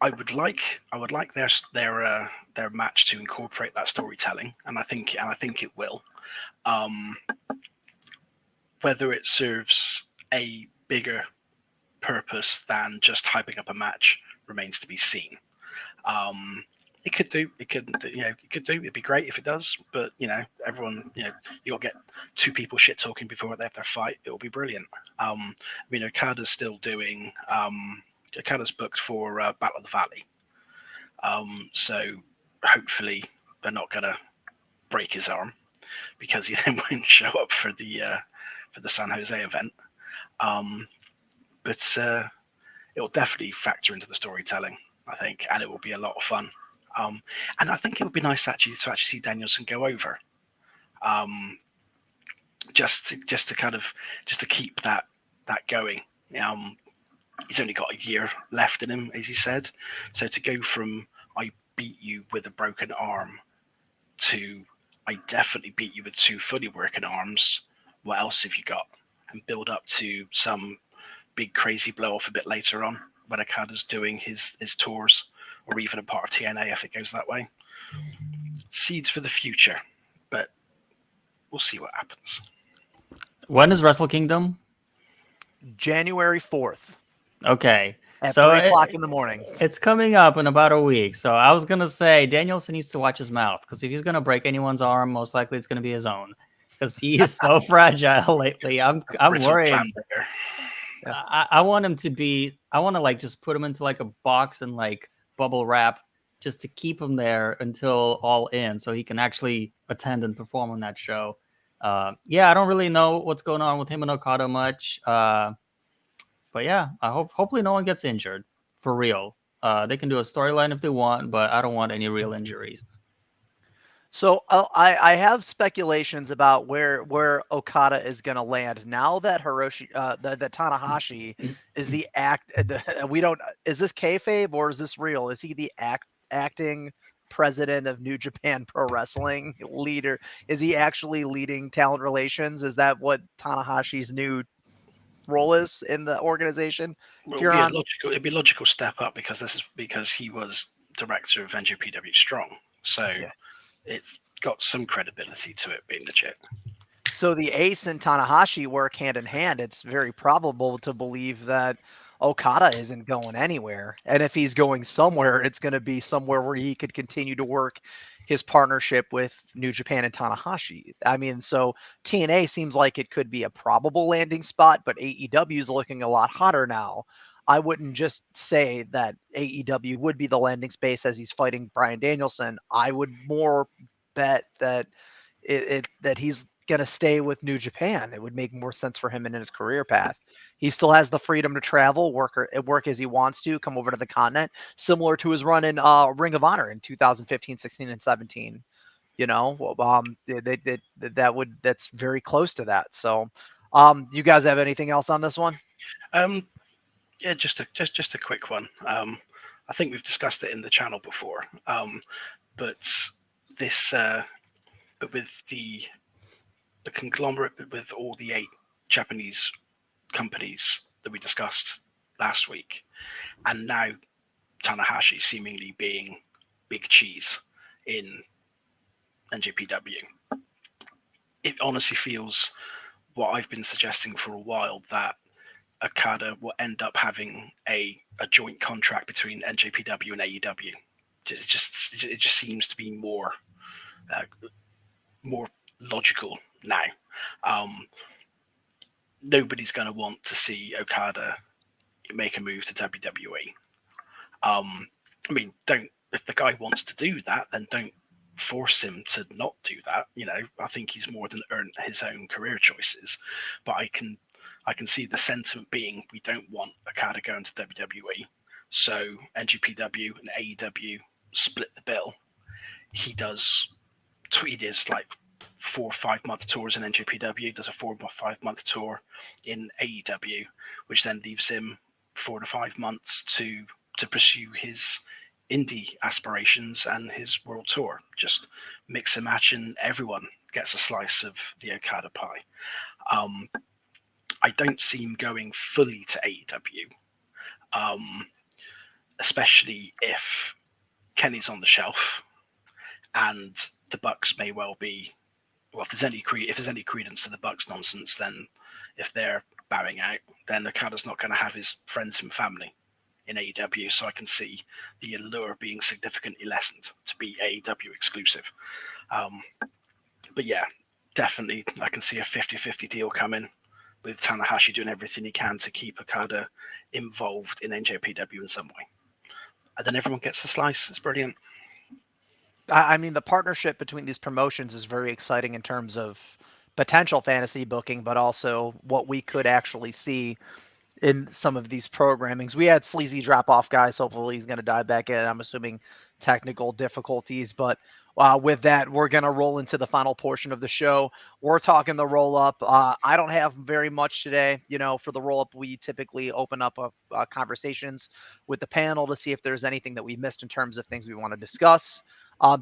I would like their match to incorporate that storytelling, and I think it will. Whether it serves a bigger purpose than just hyping up a match remains to be seen. It could do. It'd be great if it does, but everyone, you got to get 2 people shit talking before they have their fight. It'll be brilliant. Okada's still doing. Okada's booked for Battle of the Valley, so hopefully they're not gonna break his arm because he then won't show up for the San Jose event. But it'll definitely factor into the storytelling, I think, and it will be a lot of fun. And I think it would be nice actually to see Danielson go over, just to keep that going. He's only got a year left in him, as he said. So to go from I beat you with a broken arm to I definitely beat you with 2 fully working arms. What else have you got? And build up to some big crazy blow off a bit later on when Okada's doing his tours, or even a part of TNA if it goes that way. Seeds for the future, but we'll see what happens. When is Wrestle Kingdom? January 4th. Okay. At so 3 o'clock in the morning. It's coming up in about a week. So I was going to say Danielson needs to watch his mouth, because if he's going to break anyone's arm, most likely it's going to be his own, because he is so fragile lately. I'm worried. I want him to be, I want to just put him into a box and bubble wrap just to keep him there until All In, so he can actually attend and perform on that show. Yeah, I don't really know what's going on with him and Okada much. But yeah, hopefully no one gets injured for real. They can do a storyline if they want, but I don't want any real injuries. So I have speculations about where Okada is going to land now that that Tanahashi is the we don't, is this kayfabe or is this real? Is he the acting president of New Japan Pro Wrestling leader? Is he actually leading talent relations? Is that what Tanahashi's new role is in the organization? Well, Kieran? it'd be a logical step up because he was director of NJPW Strong, so Yeah. it's got some credibility to it being legit. So the Ace and Tanahashi work hand in hand. It's very probable to believe that Okada isn't going anywhere. And if he's going somewhere, it's going to be somewhere where he could continue to work his partnership with New Japan and Tanahashi. I mean, so TNA seems like it could be a probable landing spot, but AEW is looking a lot hotter now. I wouldn't just say that AEW would be the landing space as he's fighting Bryan Danielson. I would more bet that that he's going to stay with New Japan. It would make more sense for him in his career path. He still has the freedom to travel, work as he wants to, come over to the continent, similar to his run in Ring of Honor in 2015, 16, and 17. You know, that's very close to that. So, you guys have anything else on this one? Yeah, just a quick one. I think we've discussed it in the channel before, but this, but with the conglomerate, with all the 8 Japanese companies that we discussed last week, and now Tanahashi seemingly being big cheese in NJPW, it honestly feels what I've been suggesting for a while, that Okada will end up having a joint contract between NJPW and AEW. It just seems to be more logical now. Nobody's going to want to see Okada make a move to WWE. I mean, don't, if the guy wants to do that, then don't force him to not do that. You know, I think he's more than earned his own career choices. But I can see the sentiment being, we don't want Okada going to WWE. So NGPW and AEW split the bill. He does like 4 or 5 month tours in NJPW, does a 4 or 5 month tour in AEW, which then leaves him 4 to 5 months to pursue his indie aspirations and his world tour. Just mix and match, and everyone gets a slice of the Okada pie. I don't see him going fully to AEW, especially if Kenny's on the shelf, and the Bucks may well be. Well, if there's any credence to the Bucks nonsense, then if they're bowing out, then Okada's not going to have his friends and family in AEW. So I can see the allure being significantly lessened to be AEW exclusive. But yeah, definitely I can see a 50-50 deal coming, with Tanahashi doing everything he can to keep Okada involved in NJPW in some way. And then everyone gets a slice. It's brilliant. I mean, the partnership between these promotions is very exciting in terms of potential fantasy booking, but also what we could actually see in some of these programmings. We had Sleazy drop off, guys. Hopefully he's going to dive back in. I'm assuming technical difficulties, but with that, we're going to roll into the final portion of the show. We're talking the roll up. I don't have very much today. You know, for the roll up, we typically open up conversations with the panel to see if there's anything that we missed in terms of things we want to discuss.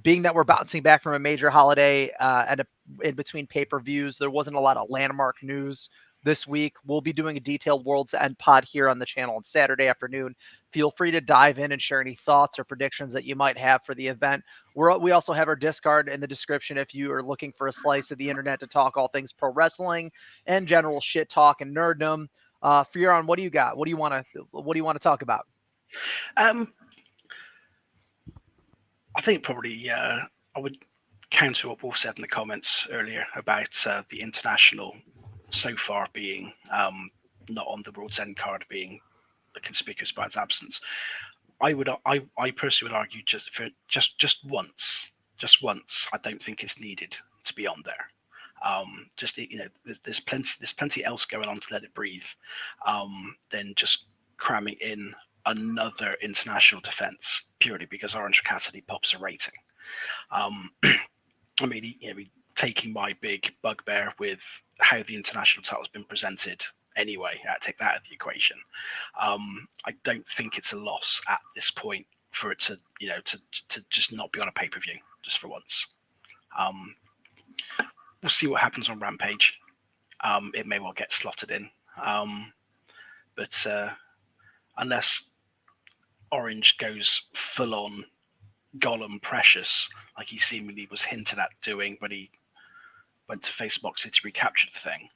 Being that we're bouncing back from a major holiday and in between pay-per-views, there wasn't a lot of landmark news this week. We'll be doing a detailed World's End pod here on the channel on Saturday afternoon. Feel free to dive in and share any thoughts or predictions that you might have for the event. We also have our Discord in the description if you are looking for a slice of the internet to talk all things pro wrestling and general shit talk and nerddom. Fioran, what do you got? What do you want to talk about? I think probably I would counter what Wolf said in the comments earlier about the international so far being not on the World's End card, being conspicuous by its absence. I personally would argue just once, I don't think it's needed to be on there. Just there's plenty else going on to let it breathe. Than just cramming in another international defense purely because Orange Cassidy pops a rating. I mean, taking my big bugbear with how the international title's been presented anyway, take that out of the equation. I don't think it's a loss at this point for it to just not be on a pay-per-view just for once. We'll see what happens on Rampage. It may well get slotted in, but unless Orange goes full on Gollum Precious, like he seemingly was hinted at doing when he went to face Moxie to recapture the thing,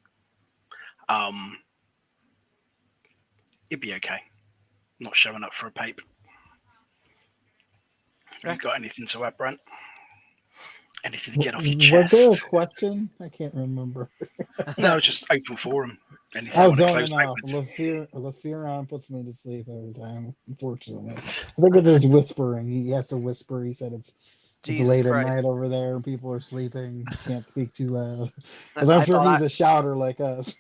it'd be okay. Not showing up for a paper. You got anything to add, Brent? Anything to get off your chest? Was there a question? I can't remember. No, just open forum. Anything I you was want to zoning close out off. with? LaFearon puts me to sleep every time, unfortunately. I think it's his whispering. He has to whisper. He said it's Jesus late Christ. at night over there. People are sleeping. Can't speak too loud. Because I'm sure he's a shouter like us.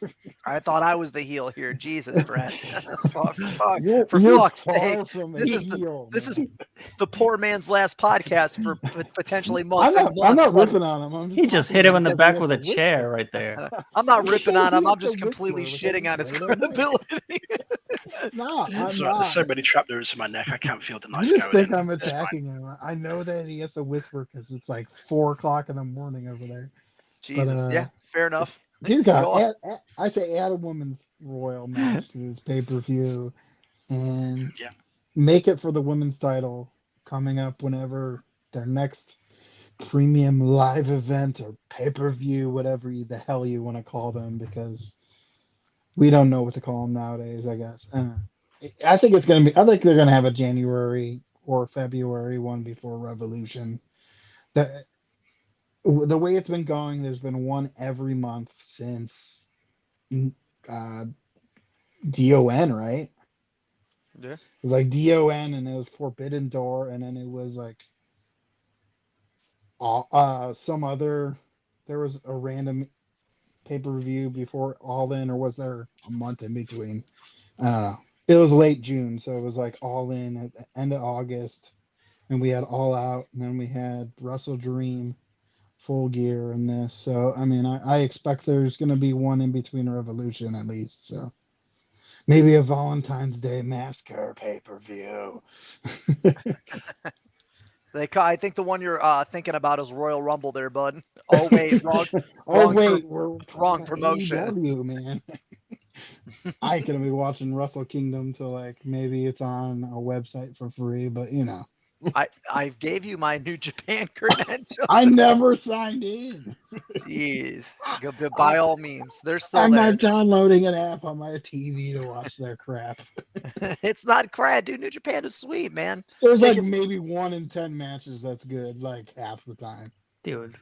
I thought I was the heel here. Jesus, Brett. Fuck, You're for fuck's far sake. from a This is heel. This is man. the poor man's last podcast for potentially months I'm and not months. ripping on him. He just hit him in the back with a chair right there. I'm not I'm ripping saying on him. he I'm has just to completely whisper shitting on his because it's late at night. credibility. No, I'm There's not. so many trap nerves in my neck. I can't feel the knife You just going think in. I'm It's fine. attacking him. I know that he has to whisper because it's like 4:00 in the morning over there. Jesus. Yeah, fair enough. Dear Go God, on. I say add a women's royal match to this pay-per-view and Yeah. make it for the women's title coming up whenever their next premium live event or pay-per-view, whatever the hell you want to call them, because we don't know what to call them nowadays, I guess. I think it's going to be, I think they're going to have a January or February one before Revolution. The way it's been going, there's been one every month since DON, right? Yeah. It was like DON, and it was Forbidden Door, and then it was like some other. There was a random pay-per-view before All In, or was there a month in between? I don't know. It was late June, so it was like All In at the end of August, and we had All Out, and then we had Wrestle Dream, Full Gear, and this. So I mean, I expect there's going to be one in between Revolution at least. So maybe a Valentine's Day Massacre pay-per-view. I think the one you're thinking about is Royal Rumble there, bud. Oh wait, we're wrong promotion. AEW, man. I ain't gonna be watching Wrestle Kingdom till like maybe it's on a website for free, but you know. I gave you my New Japan credentials. I never signed in. Jeez. By all means. They're still I'm there. not downloading an app on my TV to watch their crap. It's not crap, dude. New Japan is sweet, man. There's like maybe 1 in 10 matches that's good, like half the time. Dude,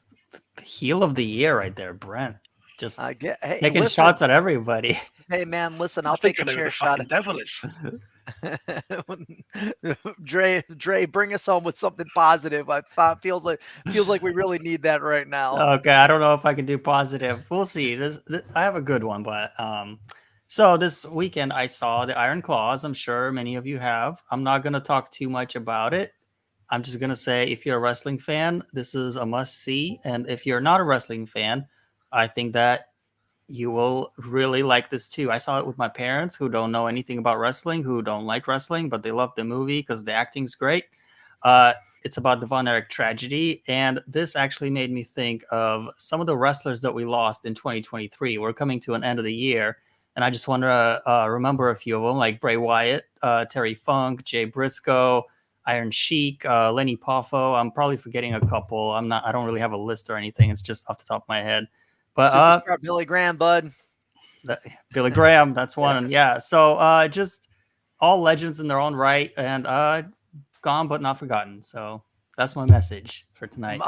heel of the year right there, Brent. Just taking listen, shots at everybody. Hey man, listen, I'll take a chair shot at devil is. Dre, bring us home with something positive. I thought feels like we really need that right now. Okay, I don't know if I can do positive. We'll see. I have a good one, but so this weekend I saw the Iron Claws. I'm sure many of you have. I'm not gonna talk too much about it. I'm just gonna say if you're a wrestling fan, this is a must see, and if you're not a wrestling fan, I think that you will really like this too. I saw it with my parents who don't know anything about wrestling, who don't like wrestling, but they love the movie because the acting's great. It's about the Von Erich tragedy, and this actually made me think of some of the wrestlers that we lost in 2023. We're coming to an end of the year, and I just want to remember a few of them, like Bray Wyatt, Terry Funk, Jay Briscoe, Iron Sheik, Lenny Poffo. I'm probably forgetting a couple. I don't really have a list or anything. It's just off the top of my head. But Superstar Billy Graham, bud. Billy Graham, that's one. Yeah. So just all legends in their own right, and gone but not forgotten. So that's my message for tonight.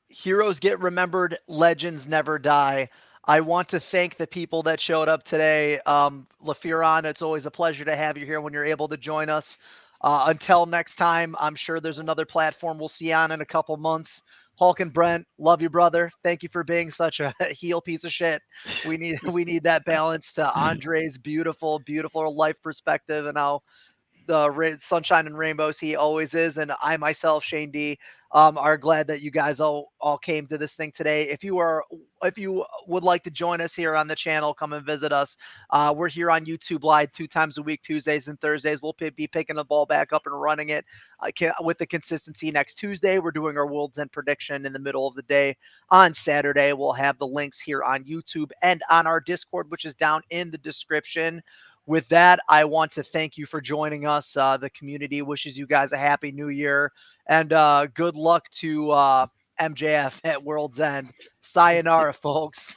Heroes get remembered, legends never die. I want to thank the people that showed up today. LaFearon, it's always a pleasure to have you here when you're able to join us. Until next time, I'm sure there's another platform we'll see on in a couple months. Hulk and Brent, love you, brother. Thank you for being such a heel piece of shit. We need that balance to Andre's beautiful, beautiful life perspective and how the sunshine and rainbows he always is. And I myself, Shane D, are glad that you guys all came to this thing today. If you would like to join us here on the channel, come and visit us. We're here on YouTube Live 2 times a week, Tuesdays and Thursdays. We'll be picking the ball back up and running it with the consistency. Next Tuesday, we're doing our World's End prediction in the middle of the day. On Saturday, we'll have the links here on YouTube and on our Discord, which is down in the description. With that, I want to thank you for joining us. The community wishes you guys a happy new year and good luck to MJF at World's End. Sayonara, folks.